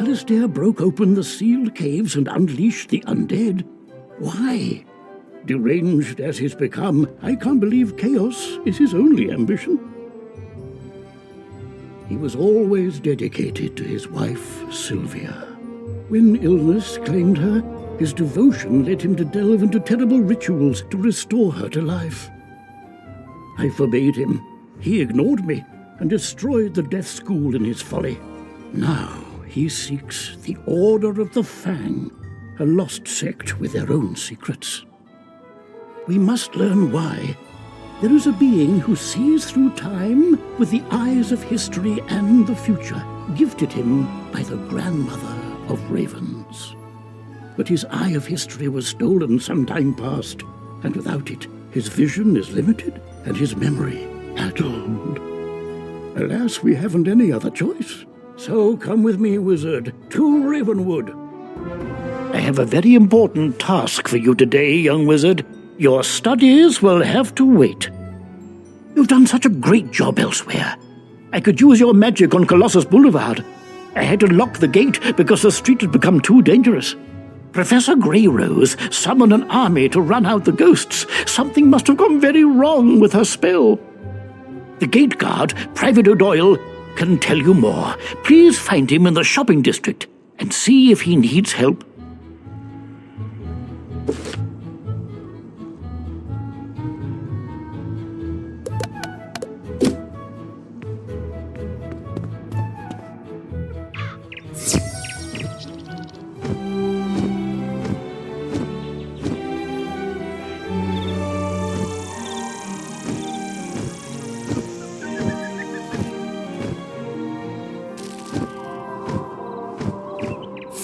Alistair broke open the sealed caves and unleashed the undead. Why? Deranged as he's become, I can't believe chaos is his only ambition. He was always dedicated to his wife, Sylvia. When illness claimed her, his devotion led him to delve into terrible rituals to restore her to life. I forbade him. He ignored me and destroyed the death school in his folly. Now he seeks the Order of the Fang, a lost sect with their own secrets. We must learn why. There is a being who sees through time with the eyes of history and the future, gifted him by the grandmother of ravens. But his eye of history was stolen some time past, and without it, his vision is limited and his memory addled. Alas, we haven't any other choice. So come with me, wizard, to Ravenwood. I have a very important task for you today, young wizard. Your studies will have to wait. You've done such a great job elsewhere. I could use your magic on Colossus Boulevard. I had to lock the gate because the street had become too dangerous. Professor Greyrose summoned an army to run out the ghosts. Something must have gone very wrong with her spell. The gate guard, Private O'Doyle, can tell you more. Please find him in the shopping district and see if he needs help.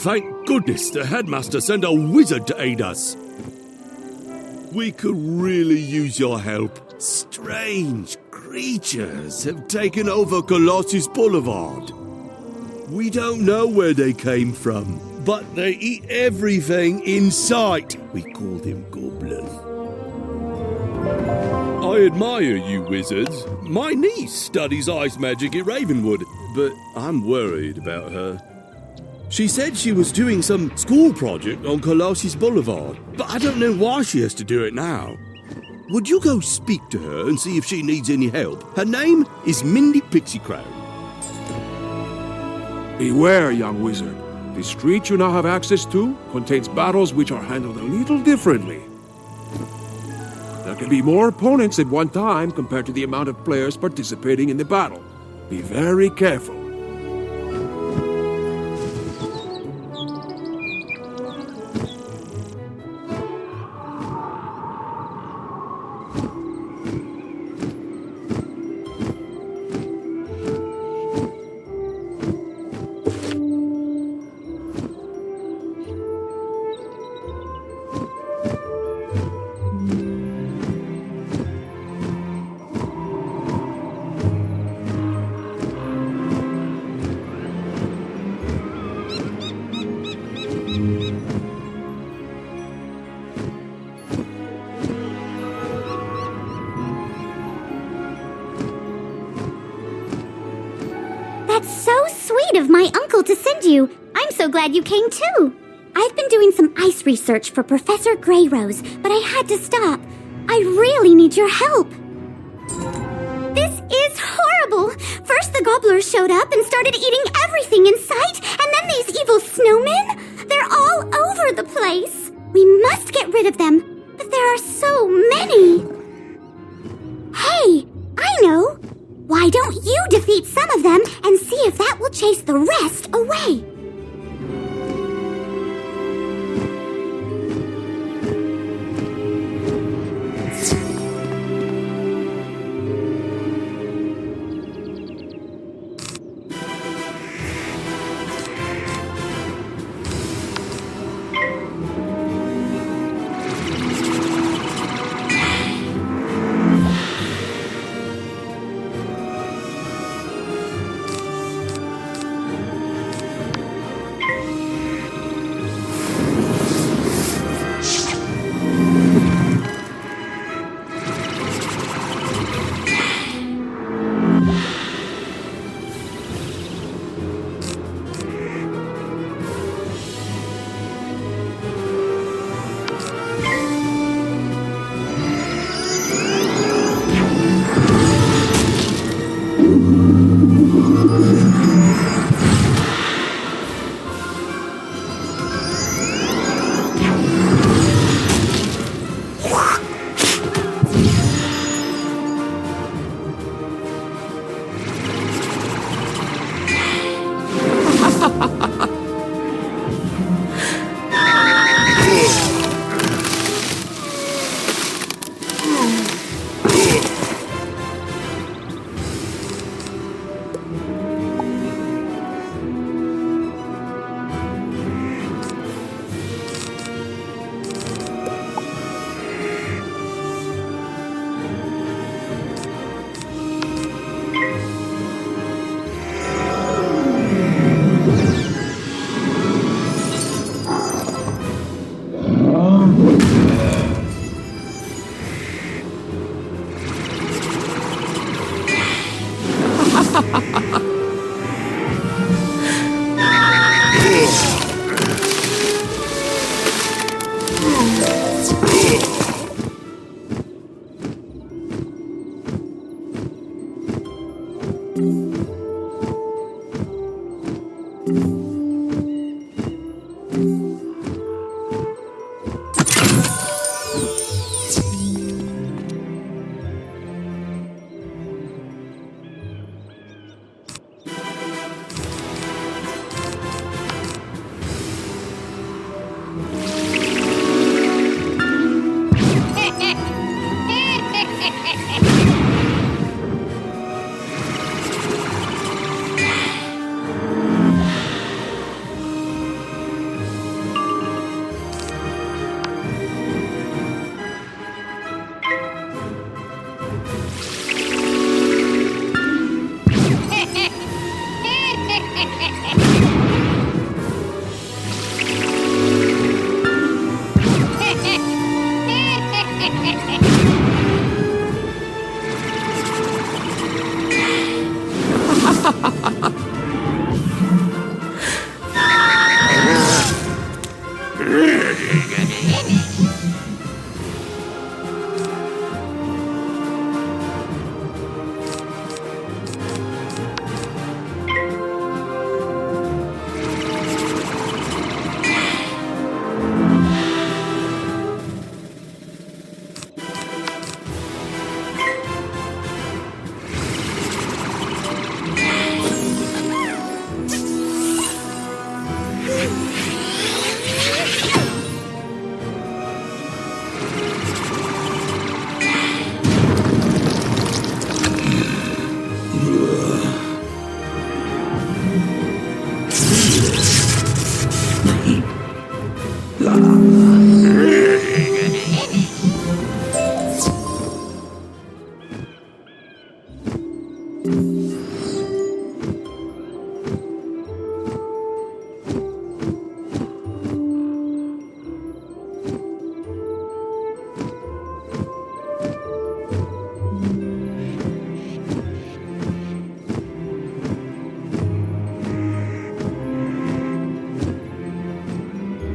Thank goodness the headmaster sent a wizard to aid us. We could really use your help. Strange creatures have taken over Colossus Boulevard. We don't know where they came from, but they eat everything in sight. We call them goblins. I admire you, wizards. My niece studies ice magic at Ravenwood, but I'm worried about her. She said she was doing some school project on Colossus Boulevard, but I don't know why she has to do it now. Would you go speak to her and see if she needs any help? Her name is Mindy Pixiecrown. Beware, young wizard. The street you now have access to contains battles which are handled a little differently. There can be more opponents at one time compared to the amount of players participating in the battle. Be very careful. That's so sweet of my uncle to send you. I'm so glad you came too. I've been doing some ice research for Professor Greyrose, but I had to stop. I really need your help. This is horrible. First the gobblers showed up and started eating everything in sight, and then these evil snowmen. They're all over the place. We must get rid of them, but there are so many. Hey, I know. Why don't you defeat some of them and see if that will chase the rest away?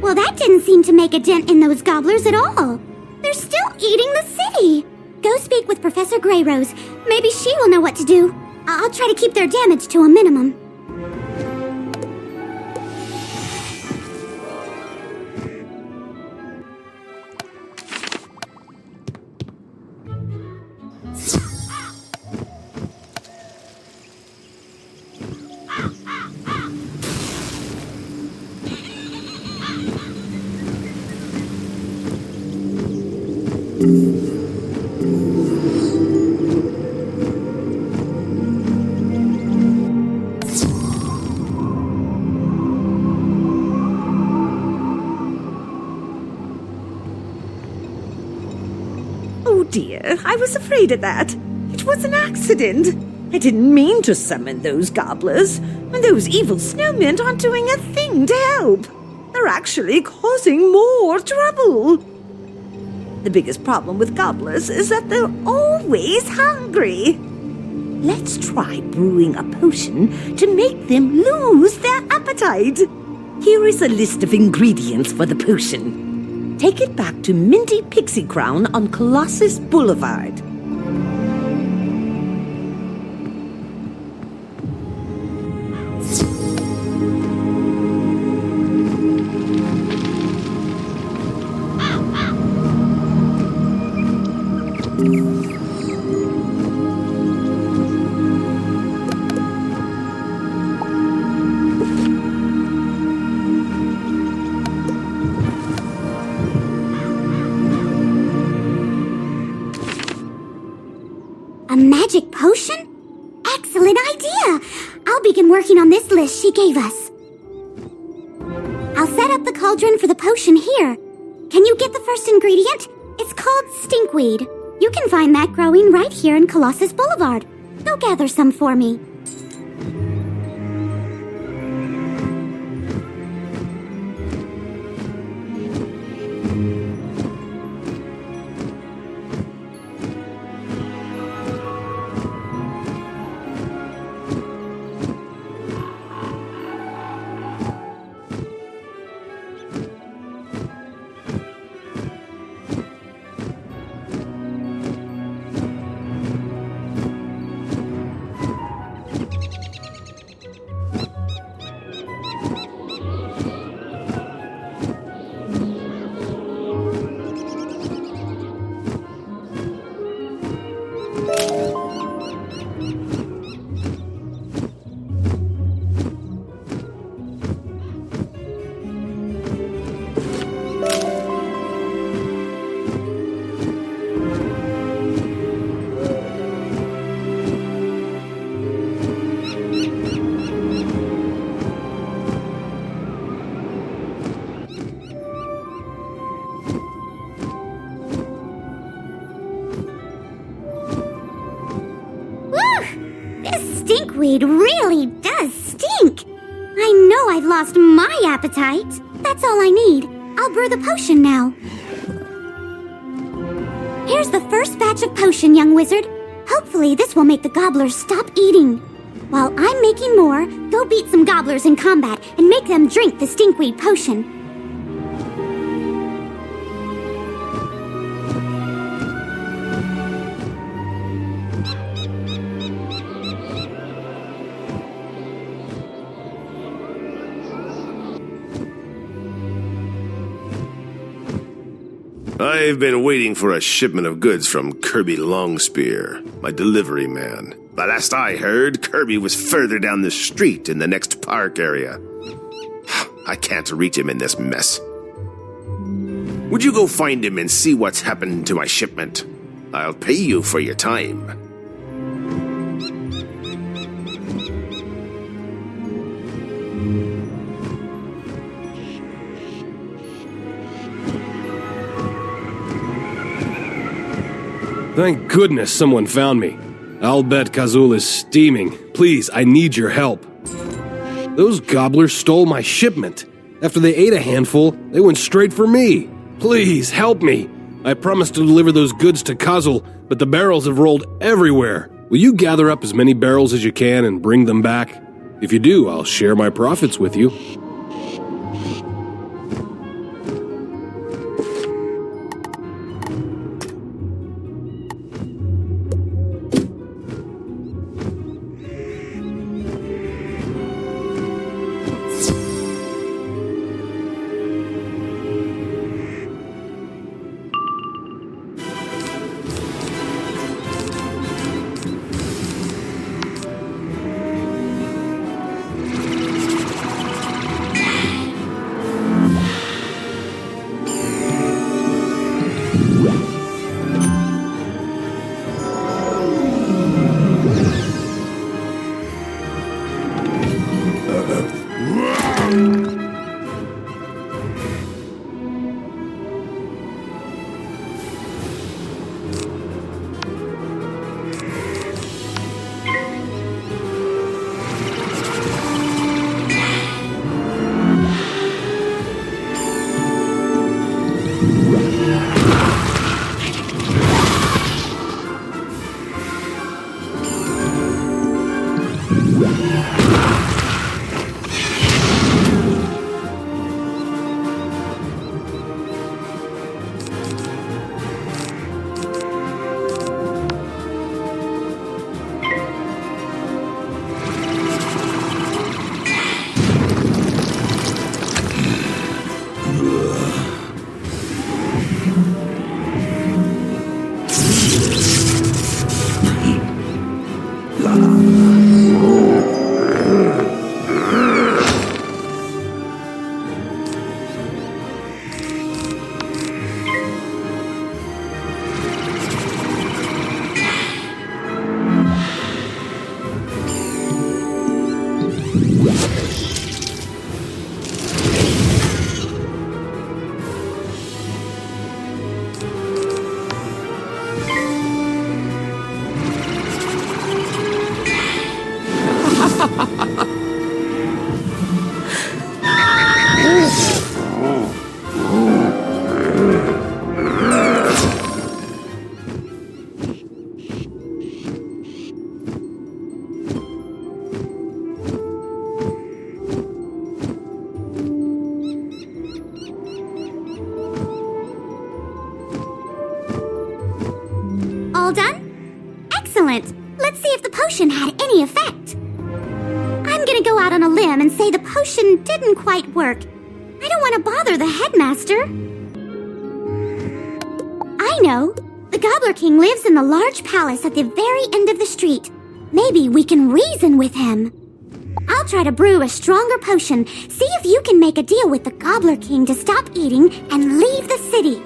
Well, that didn't seem to make a dent in those gobblers at all. They're still eating the city. Go speak with Professor Greyrose. Maybe she will know what to do. I'll try to keep their damage to a minimum. Oh dear, I was afraid of that. It was an accident. I didn't mean to summon those gobblers, and those evil snowmen aren't doing a thing to help. They're actually causing more trouble. The biggest problem with gobblers is that they're always hungry. Let's try brewing a potion to make them lose their appetite. Here is a list of ingredients for the potion. Take it back to Minty Pixie Crown on Colossus Boulevard. A magic potion? Excellent idea! I'll begin working on this list she gave us. I'll set up the cauldron for the potion here. Can you get the first ingredient? It's called stinkweed. You can find that growing right here in Colossus Boulevard. Go gather some for me. Stinkweed really does stink. I know I've lost my appetite. That's all I need. I'll brew the potion now. Here's the first batch of potion, young wizard. Hopefully this will make the gobblers stop eating. While I'm making more, go beat some gobblers in combat and make them drink the stinkweed potion. I've been waiting for a shipment of goods from Kirby Longspear, my delivery man. The last I heard, Kirby was further down the street in the next park area. I can't reach him in this mess. Would you go find him and see what's happened to my shipment? I'll pay you for your time. Thank goodness someone found me. I'll bet Kazul is steaming. Please, I need your help. Those gobblers stole my shipment. After they ate a handful, they went straight for me. Please, help me. I promised to deliver those goods to Kazul, but the barrels have rolled everywhere. Will you gather up as many barrels as you can and bring them back? If you do, I'll share my profits with you. All done? Excellent. Let's see if the potion had any effect. I'm gonna go out on a limb and say the potion didn't quite work. I don't want to bother the headmaster. I know. The Gobbler King lives in the large palace at the very end of the street. Maybe we can reason with him. I'll try to brew a stronger potion. See if you can make a deal with the Gobbler King to stop eating and leave the city.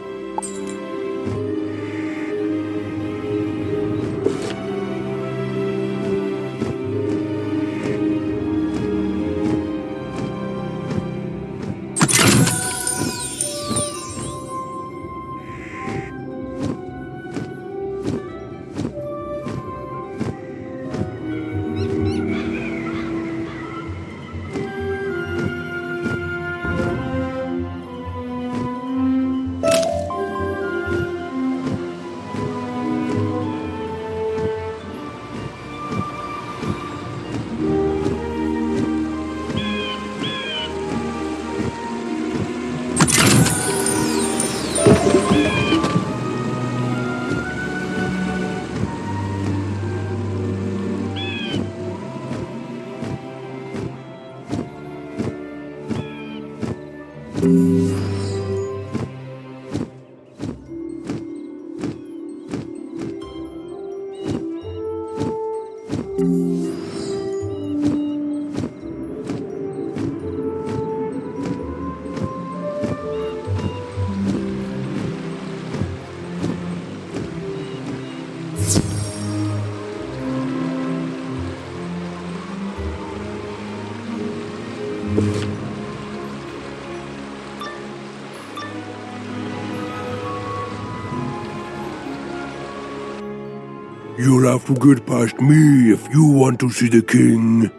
You'll have to get past me if you want to see the king.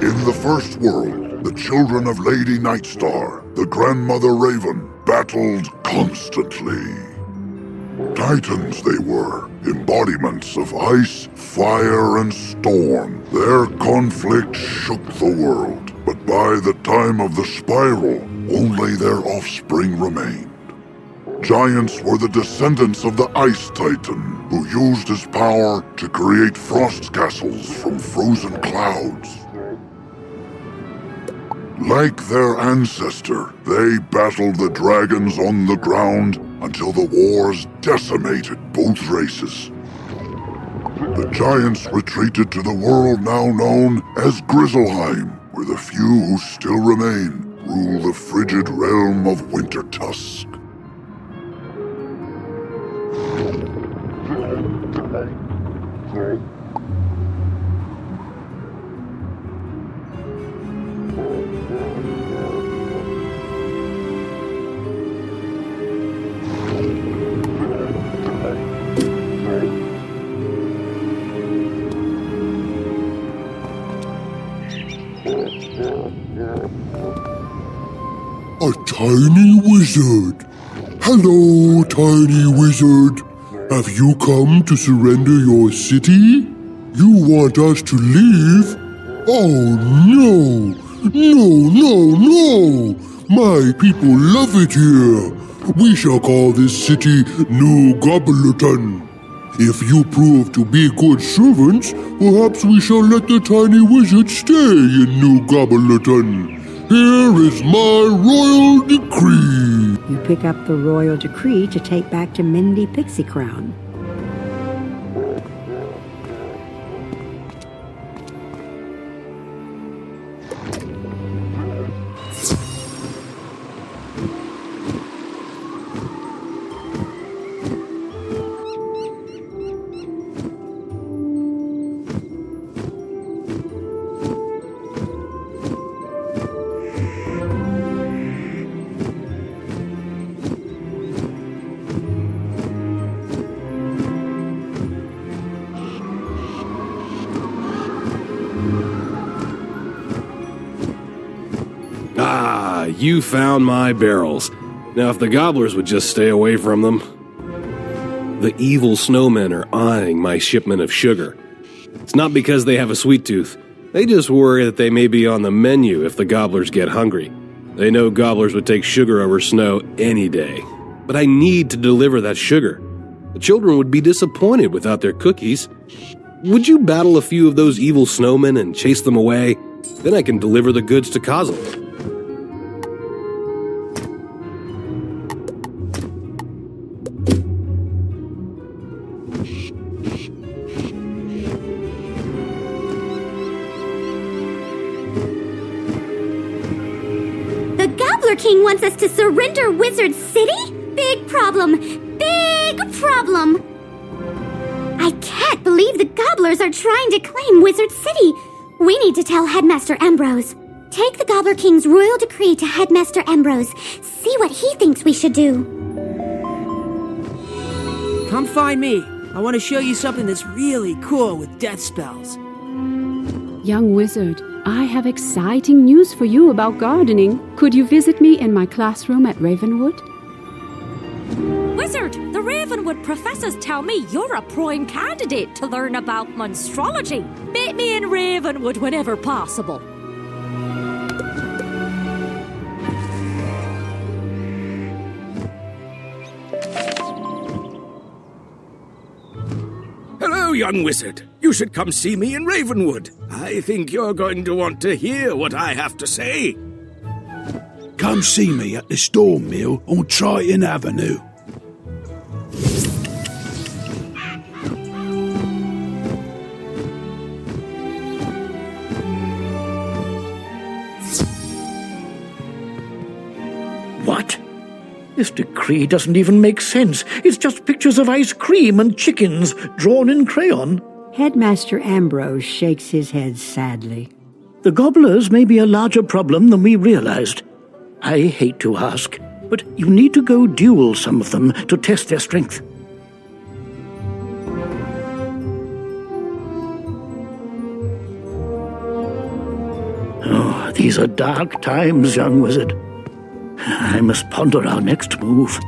In the first world, the children of Lady Nightstar, the Grandmother Raven, battled constantly. Titans they were, embodiments of ice, fire, and storm. Their conflict shook the world, but by the time of the Spiral, only their offspring remained. Giants were the descendants of the Ice Titan, who used his power to create frost castles from frozen clouds. Like their ancestor, they battled the dragons on the ground until the wars decimated both races. The giants retreated to the world now known as Grizzleheim, where the few who still remain rule the frigid realm of Wintertusk. A tiny wizard. Hello, tiny wizard. Have you come to surrender your city? You want us to leave? Oh no! No! My people love it here. We shall call this city New Gobblerton. If you prove to be good servants, perhaps we shall let the tiny wizard stay in New Gobblerton. Here is my royal decree. You pick up the royal decree to take back to Mindy Pixie Crown. Ah, you found my barrels. Now, if the gobblers would just stay away from them. The evil snowmen are eyeing my shipment of sugar. It's not because they have a sweet tooth. They just worry that they may be on the menu if the gobblers get hungry. They know gobblers would take sugar over snow any day. But I need to deliver that sugar. The children would be disappointed without their cookies. Would you battle a few of those evil snowmen and chase them away? Then I can deliver the goods to Kozil. The Gobbler King wants us to surrender Wizard City? Big problem! Big problem! I can't believe the Gobblers are trying to claim Wizard City. We need to tell Headmaster Ambrose. Take the Gobbler King's royal decree to Headmaster Ambrose. See what he thinks we should do. Come find me. I want to show you something that's really cool with death spells. Young wizard, I have exciting news for you about gardening. Could you visit me in my classroom at Ravenwood? Wizard, the Ravenwood professors tell me you're a prime candidate to learn about monstrology. Meet me in Ravenwood whenever possible. Hello, young wizard. You should come see me in Ravenwood. I think you're going to want to hear what I have to say. Come see me at the Storm Mill on Triton Avenue. What? This decree doesn't even make sense. It's just pictures of ice cream and chickens drawn in crayon. Headmaster Ambrose shakes his head sadly. The gobblers may be a larger problem than we realized. I hate to ask, but you need to go duel some of them to test their strength. Oh, these are dark times, young wizard. I must ponder our next move.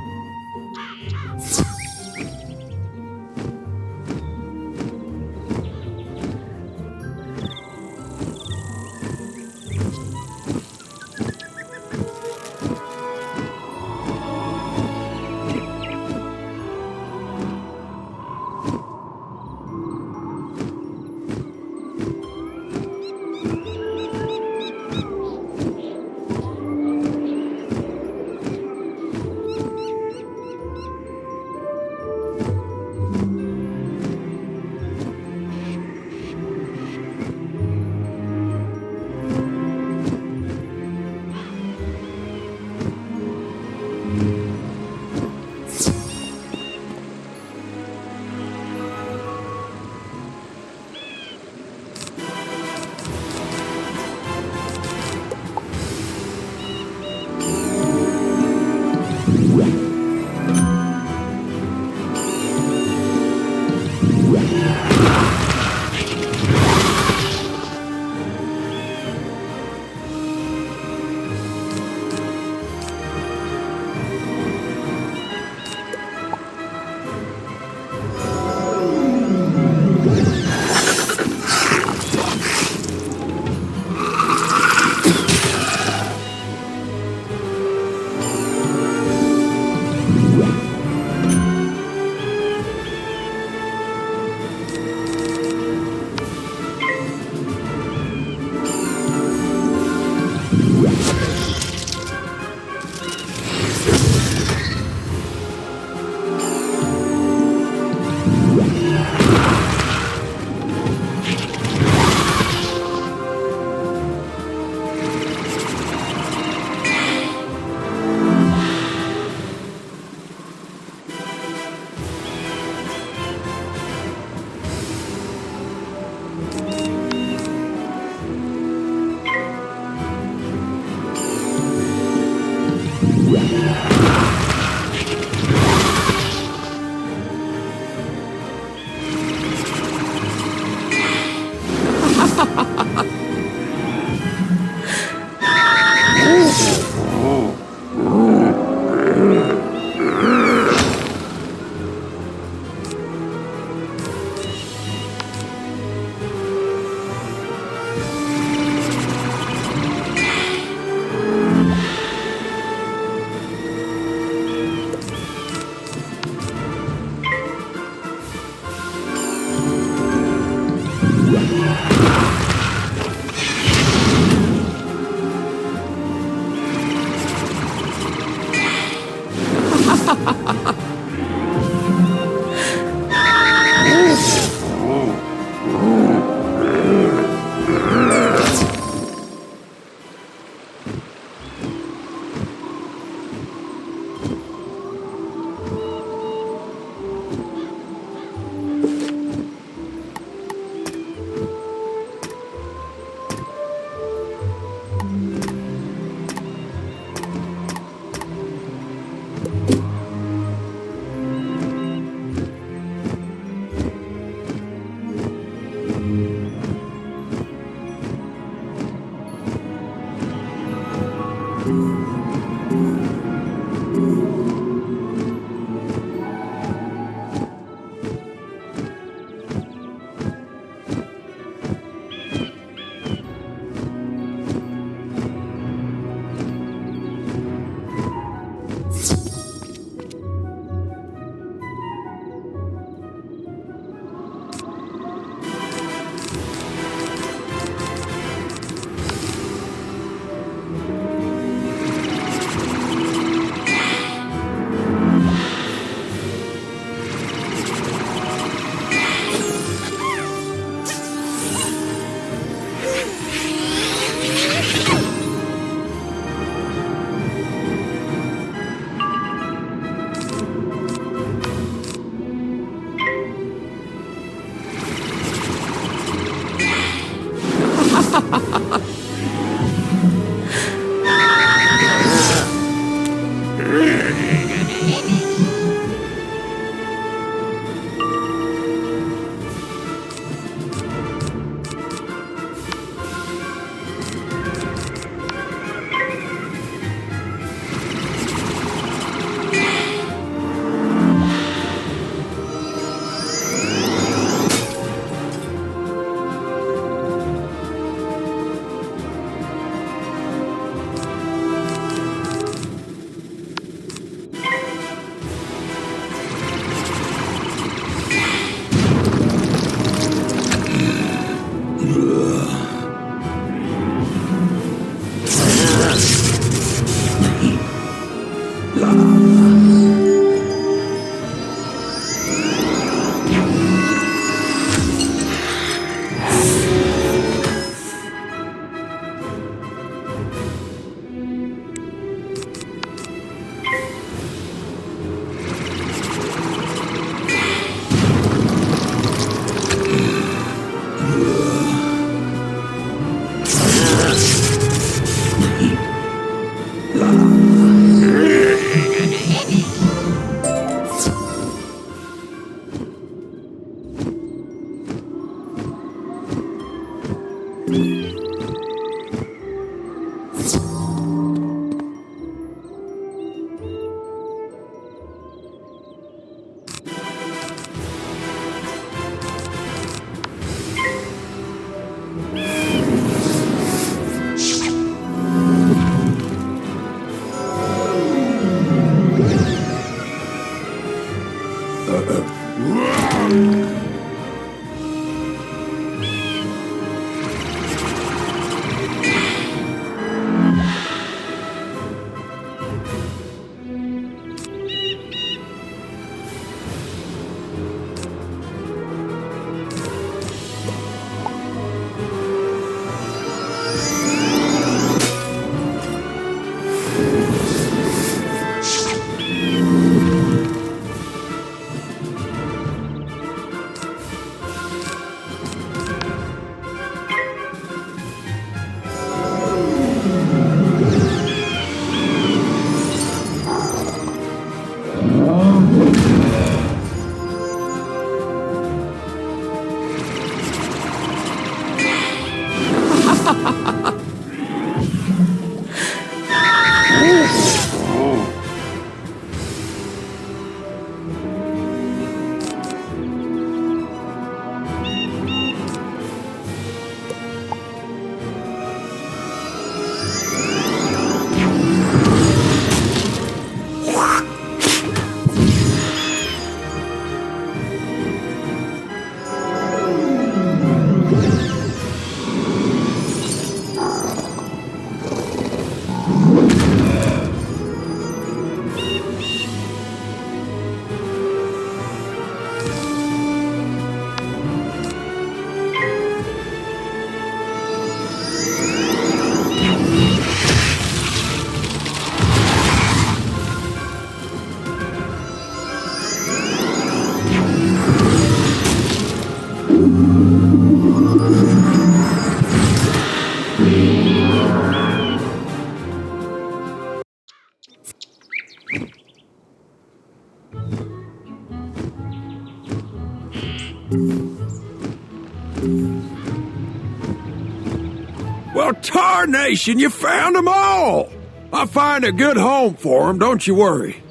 Well, tarnation, you found them all! I'll find a good home for them, don't you worry.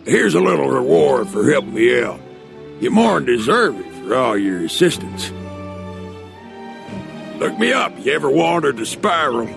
Here's a little reward for helping me out. You more than deserve it for all your assistance. Look me up, you ever wandered the spiral.